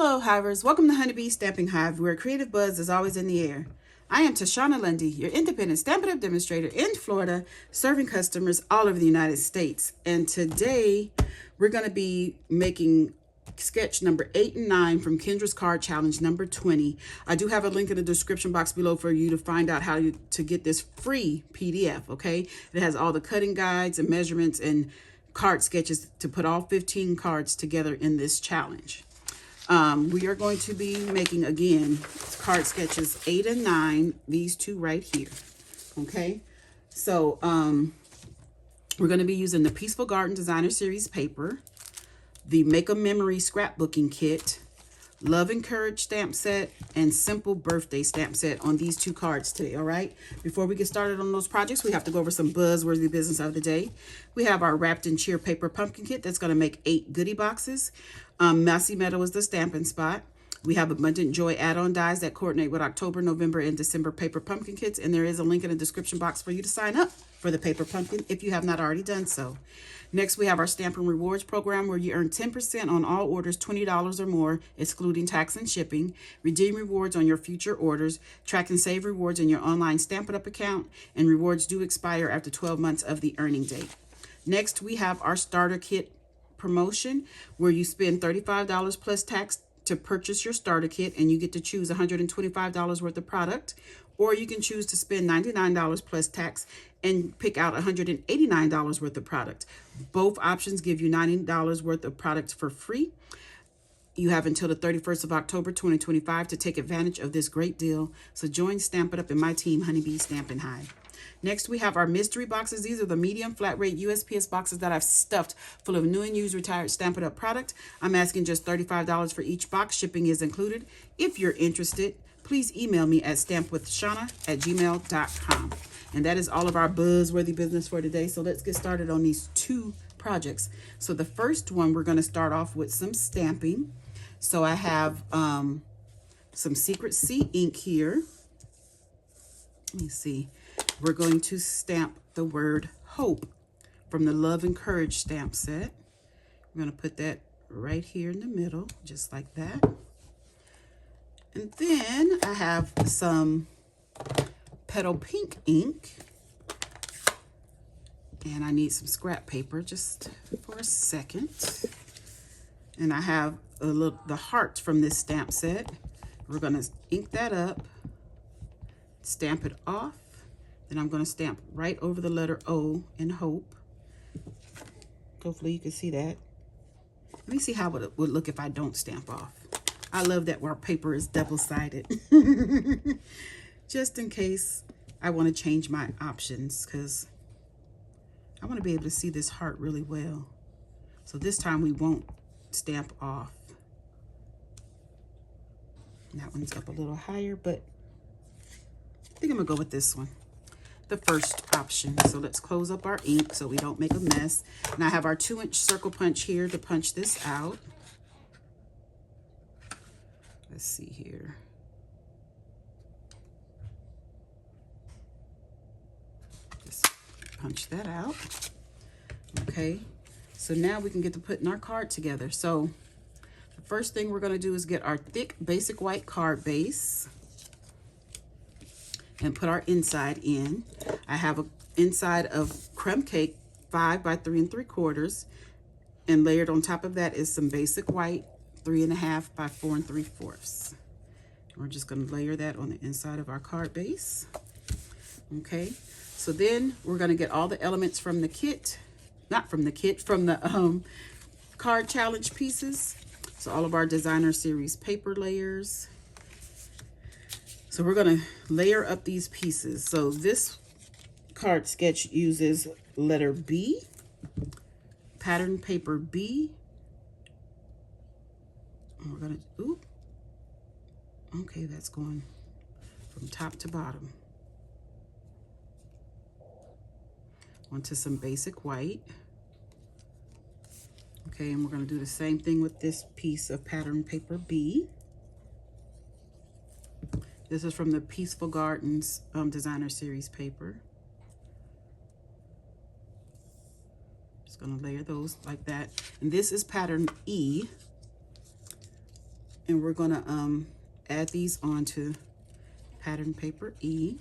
Hello, Hivers. Welcome to Honeybee Stamping Hive, where creative buzz is always in the air. I am Tashana Lundy, your independent Stampin' Up demonstrator in Florida, serving customers all over the United States. And today, we're going to be making sketch number 8 and 9 from Kendra's card challenge number 20. I do have a link in the description box below for you to find out how to get this free PDF, okay? It has all the cutting guides and measurements and card sketches to put all 15 cards together in this challenge. We are going to be making, again, card sketches 8 and 9, these two right here, okay? So, we're going to be using the Peaceful Garden Designer Series paper, the Make a Memory scrapbooking kit, Love and Courage stamp set, and Simple Birthday stamp set on these two cards today, all right? Before we get started on those projects, we have to go over some buzzworthy business of the day. We have our Wrapped in Cheer paper pumpkin kit that's going to make 8 goodie boxes. Mossy Meadow is the stamping spot. We have Abundant Joy add-on dies that coordinate with October, November, and December paper pumpkin kits, and there is a link in the description box for you to sign up for the paper pumpkin if you have not already done so. Next, we have our Stampin' Rewards program where you earn 10% on all orders $20 or more, excluding tax and shipping. Redeem rewards on your future orders. Track and save rewards in your online Stampin' Up account, and rewards do expire after 12 months of the earning date. Next, we have our starter kit promotion where you spend $35 plus tax to purchase your starter kit, and you get to choose $125 worth of product, or you can choose to spend $99 plus tax and pick out $189 worth of product. Both options give you $90 worth of product for free. You have until the 31st of October 2025 to take advantage of this great deal. So join Stampin' Up and my team, Honeybee Stampin' Hive. Next, we have our mystery boxes. These are the medium flat rate USPS boxes that I've stuffed full of new and used retired Stampin' Up product. I'm asking just $35 for each box. Shipping is included. If you're interested, please email me at stampwithshana@gmail.com. And that is all of our buzzworthy business for today. So let's get started on these two projects. So the first one, we're going to start off with some stamping. So I have some Secret Sea ink here. Let me see. We're going to stamp the word hope from the Love and Courage stamp set. We're going to put that right here in the middle, just like that. And then I have some Petal Pink ink. And I need some scrap paper just for a second. And I have the heart from this stamp set. We're going to ink that up, stamp it off. Then I'm going to stamp right over the letter O in hope. Hopefully you can see that. Let me see how it would look if I don't stamp off. I love that our paper is double-sided. Just in case I want to change my options, because I want to be able to see this heart really well. So this time we won't stamp off. And that one's up a little higher, but I think I'm going to go with this one, the first option. So let's close up our ink so we don't make a mess. And I have our 2-inch circle punch here to punch this out. Let's see here. Just punch that out. Okay, so now we can get to putting our card together. So the first thing we're going to do is get our thick basic white card base and put our inside in. I have an inside of crumb cake 5 by 3 3/4, and layered on top of that is some basic white 3 1/2 by 4 3/4. We're just going to layer that on the inside of our card base. Okay, so then we're going to get all the elements from the kit, not from the kit, from the card challenge pieces. So all of our designer series paper layers. So we're going to layer up these pieces. So this card sketch uses letter B, pattern paper B. And we're going to, oop. Okay, that's going from top to bottom. Onto some basic white. Okay, and we're going to do the same thing with this piece of pattern paper B. This is from the Peaceful Gardens Designer Series paper. Just going to layer those like that. And this is pattern E. And we're gonna add these onto pattern paper E.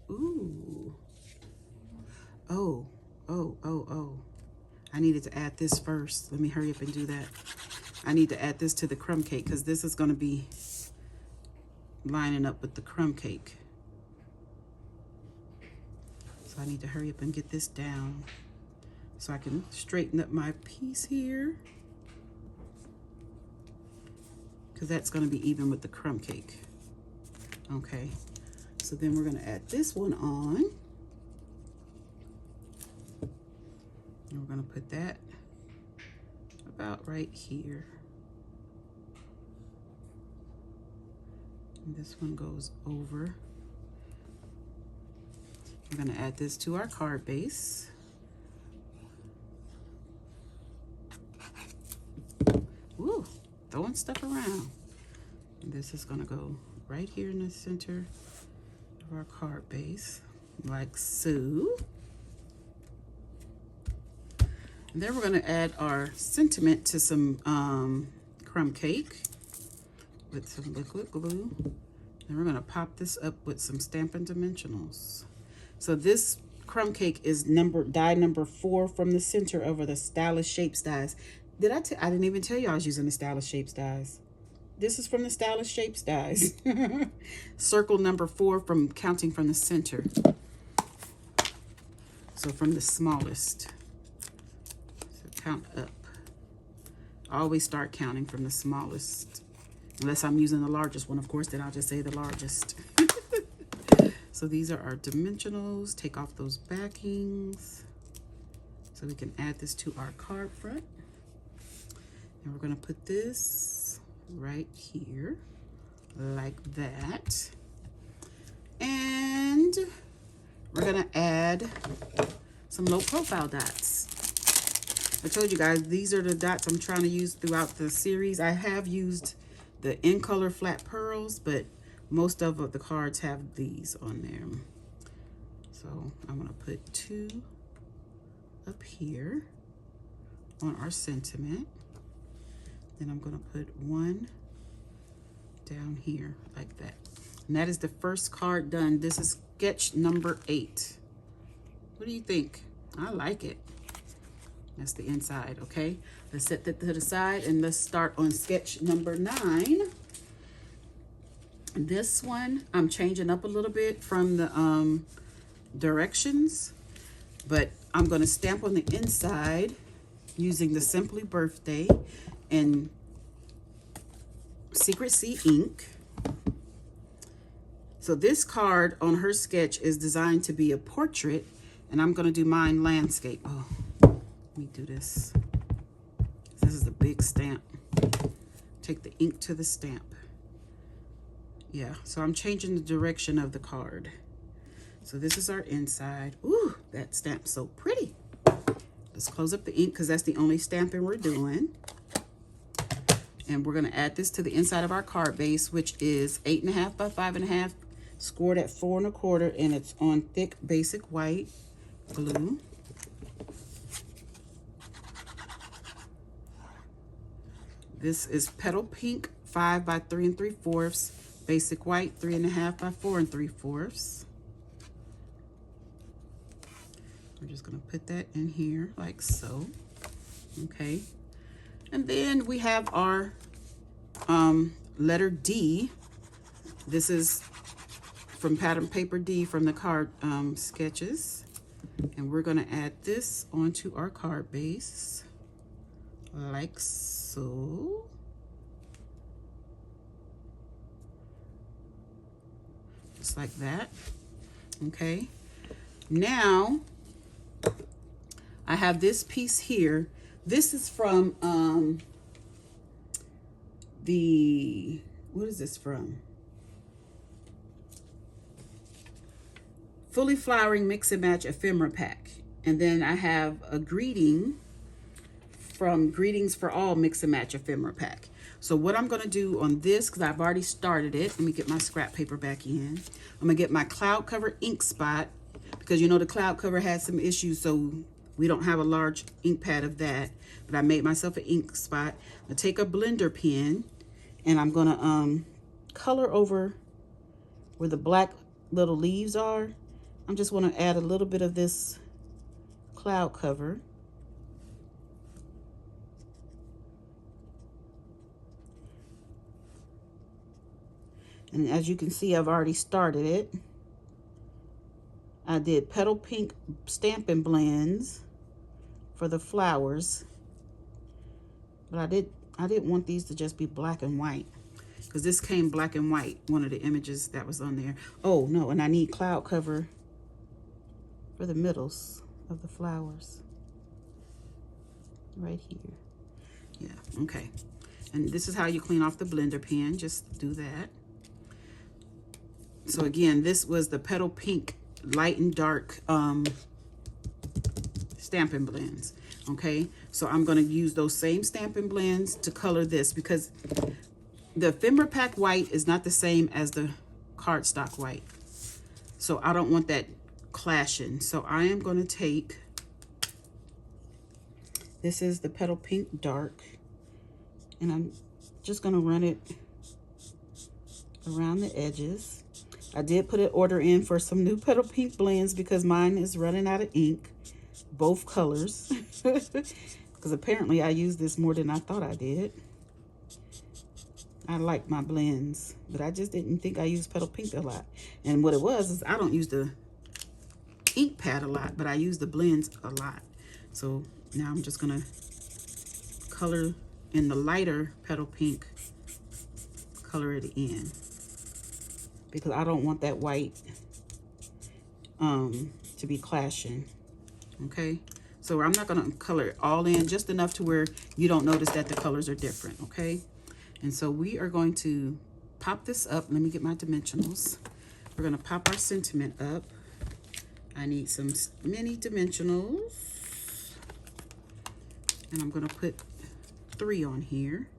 Ooh. Oh. I needed to add this first. Let me hurry up and do that. I need to add this to the crumb cake because this is going to be lining up with the crumb cake. So I need to hurry up and get this down so I can straighten up my piece here, because that's going to be even with the crumb cake. Okay, so then we're going to add this one on. And we're going to put that about right here. And this one goes over. We're going to add this to our card base. Ooh, throwing stuff around. And this is going to go right here in the center of our card base, like so. And then we're going to add our sentiment to some crumb cake with some liquid glue. And we're going to pop this up with some Stampin' Dimensionals. So this crumb cake is die number 4 from the center over the Stylish Shapes dies. I didn't even tell you I was using the Stylish Shapes dies. This is from the Stylish Shapes dies. Circle number 4 from counting from the center. So from the smallest. So count up. I always start counting from the smallest. Unless I'm using the largest one, of course, then I'll just say the largest. So these are our dimensionals. Take off those backings so we can add this to our card front. And we're going to put this right here like that. And we're going to add some low profile dots. I told you guys, these are the dots I'm trying to use throughout the series. I have used the in color flat pearls, but most of the cards have these on there. So I'm going to put 2 up here on our sentiment. Then I'm going to put 1 down here like that. And that is the first card done. This is sketch number 8. What do you think? I like it. That's the inside, okay? Let's set that to the side and let's start on sketch number 9. This one, I'm changing up a little bit from the directions, but I'm going to stamp on the inside using the Simply Birthday and Secret Sea ink. So this card on her sketch is designed to be a portrait, and I'm going to do mine landscape. Oh, let me do this. This is a big stamp. Take the ink to the stamp. Yeah, so I'm changing the direction of the card. So this is our inside. Ooh, that stamp's so pretty. Let's close up the ink because that's the only stamping we're doing. And we're going to add this to the inside of our card base, which is 8.5 by 5.5, scored at 4 1/4, and it's on thick basic white glue. This is Petal Pink 5 by 3 3/4. Basic white, 3.5 by 4 3/4. We're just going to put that in here like so. Okay. And then we have our letter D. This is from pattern paper D from the card sketches. And we're going to add this onto our card base like so. Just like that. Okay. Now I have this piece here. This is from what is this from? Fully Flowering Mix and Match Ephemera Pack. And then I have a greeting from Greetings for All Mix and Match Ephemera Pack. So what I'm going to do on this, because I've already started it, let me get my scrap paper back in. I'm going to get my cloud cover ink spot, because you know the cloud cover had some issues, so We don't have a large ink pad of that, but I made myself an ink spot. I'm gonna take a blender pen and I'm gonna color over where the black little leaves are. I just want to add a little bit of this cloud cover. And as you can see, I've already started it. I did petal pink Stampin' Blends for the flowers, but I didn't want these to just be black and white, because this came black and white, one of the images that was on there. Oh no, and I need cloud cover for the middles of the flowers right here. Yeah, okay. And this is how you clean off the blender pen. Just do that. So again, this was the petal pink light and dark Stampin' Blends. Okay, so I'm going to use those same Stampin' Blends to color this, because the ephemera pack white is not the same as the cardstock white, so I don't want that clashing. So I am going to take, this is the petal pink dark, and I'm just going to run it around the edges. I did put an order in for some new petal pink blends because mine is running out of ink, both colors, because apparently I used this more than I thought I did. I like my blends, but I just didn't think I used petal pink a lot. And what it was is I don't use the ink pad a lot, but I use the blends a lot. So now I'm just gonna color in the lighter petal pink, color it in, because I don't want that white to be clashing. Okay, so I'm not gonna color it all in, just enough to where you don't notice that the colors are different. Okay, and so we are going to pop this up. Let me get my dimensionals. We're gonna pop our sentiment up. I need some mini dimensionals, and I'm gonna put 3 on here,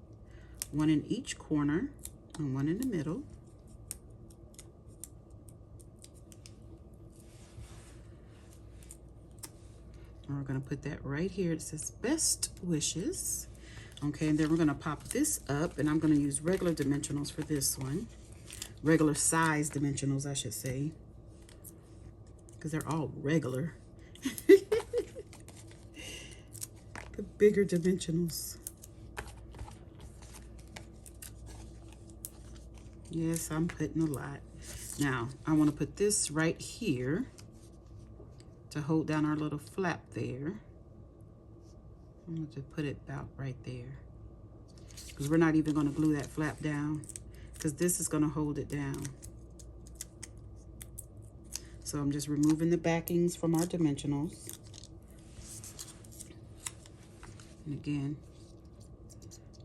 1 in each corner and 1 in the middle. And we're going to put that right here. It says best wishes. Okay, and then we're going to pop this up, and I'm going to use regular dimensionals for this one. Regular size dimensionals, I should say, because they're all regular. The bigger dimensionals. Yes, I'm putting a lot. Now, I want to put this right here to hold down our little flap there. I'm going to put it about right there, because we're not even going to glue that flap down, because this is going to hold it down. So I'm just removing the backings from our dimensionals. And again,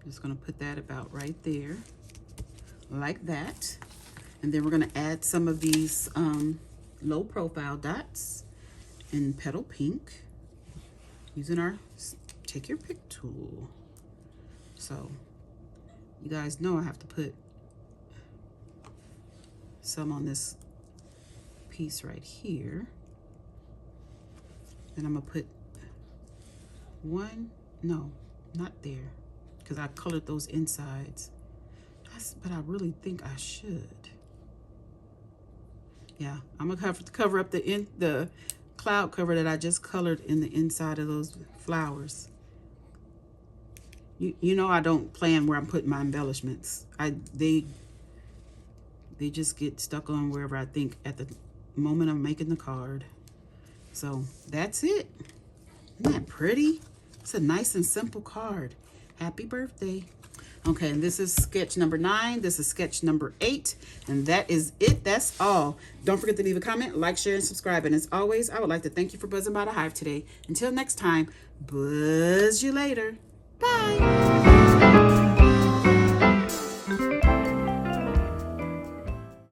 I'm just going to put that about right there, like that. And then we're going to add some of these low profile dots in petal pink using our take your pick tool. So you guys know I have to put some on this piece right here, and I'm gonna put 1, no, not there, because I colored those insides. But I really think I should. Yeah, I'm gonna cover up the cloud cover that I just colored in the inside of those flowers. You know I don't plan where I'm putting my embellishments. They just get stuck on wherever I think at the moment I'm making the card. So that's it. Isn't that pretty? It's a nice and simple card. Happy birthday. Okay, and this is sketch number 9. This is sketch number 8. And that is it. That's all. Don't forget to leave a comment, like, share, and subscribe. And as always, I would like to thank you for buzzing by the Hive today. Until next time, buzz you later. Bye.